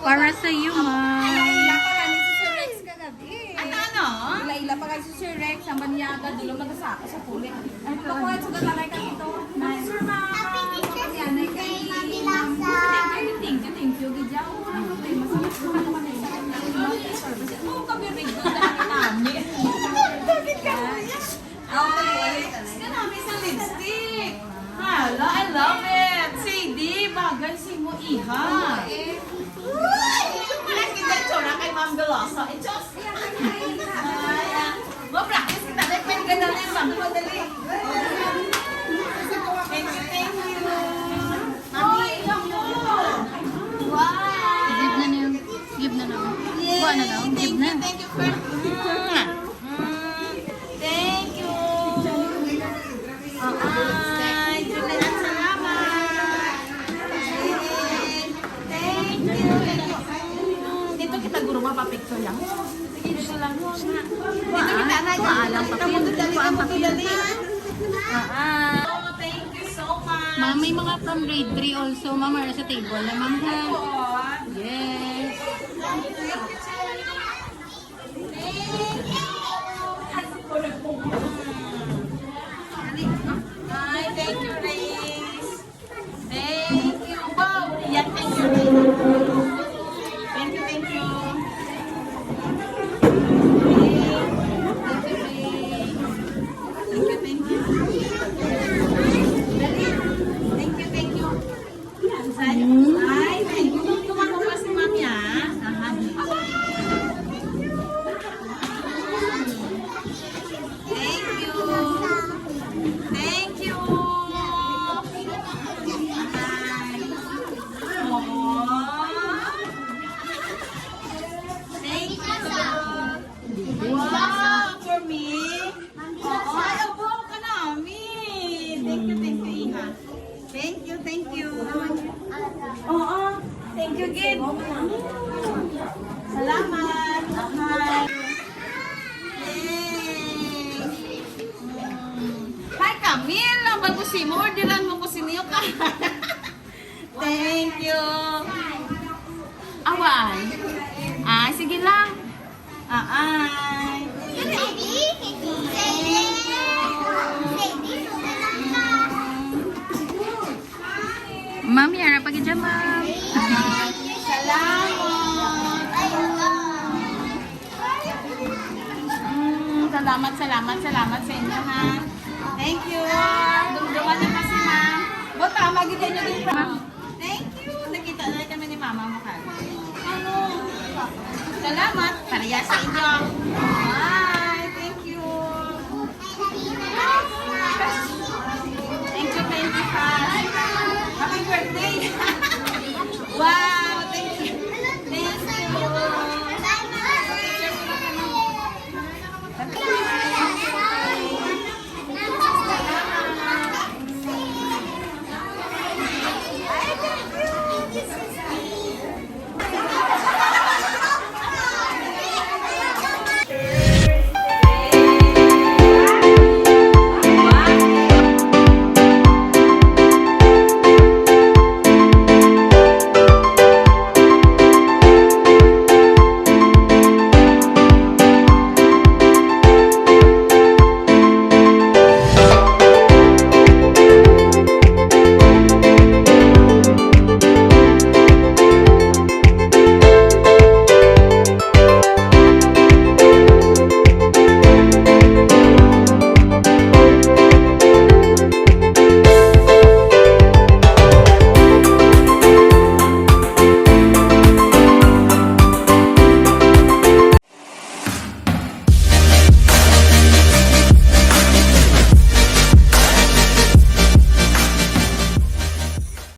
Para sa iyo, ma'am. Ila pa nga ni si Sir Rex kagabi. Ano? Ila pa nga si Sir Rex. Ang banyaga, dulo magasaka sa puli. Ay, pakuha sa gatalay ka dito. Sir, ma'am. Yanay kay Thank you. Gidyaw. Masakit ko ka naman sa kanya. Oo, kami rin doon dahil namin. Bakit ka mo yan? Okay. Kanami sa lipstick. Hala, I love it. CD, bagay si mo iha. Parang kita itsura kay Ma'am Veloso. Ichos. Practice kita. Pwede ka daw na yung Ma'am. Madali. Thank you. Mami, mo. Wow. Give na yun. Give na lang. Kuha na daw. Give na. Thank you for... Thank you. Ay, Julian, salamat. Thank you. Dito kita guru mapapicture lang. Sige, dito lang. Dito kita na. Paalang papel. Paalang papel. Oh, thank you so much. Ma'am, may mga from grade 3 also. Ma'am, are sa table na, ma'am, ha? Yes. Hi, thank you, Grace. Thank you. Wow. Yeah, thank you, Grace. Thank you. Thank you, thank you. Ay, thank you. Tuwan mo pa si Mami, ah. Thank you. Thank you. Thank you. Wow, for me. Oo, ay, abo ka namin. Thank you, Iha. Thank you. Oo, thank you, Gid. Salamat. Hi. Hi, Camille. Laban mo si mo. Ordilan mo ko si Niyo ka. Thank you. Awan. Ay, sige lang. Ay. Ma'am, yara pagi dyan, ma'am. Salamat. Salamat sa inyo, ha. Thank you. Dumduman na kasi, ma'am. Bota, magitin nyo din, ma'am. Thank you. Nakita na kami ni mama mo, ka. Salamat. Parehas sa inyo.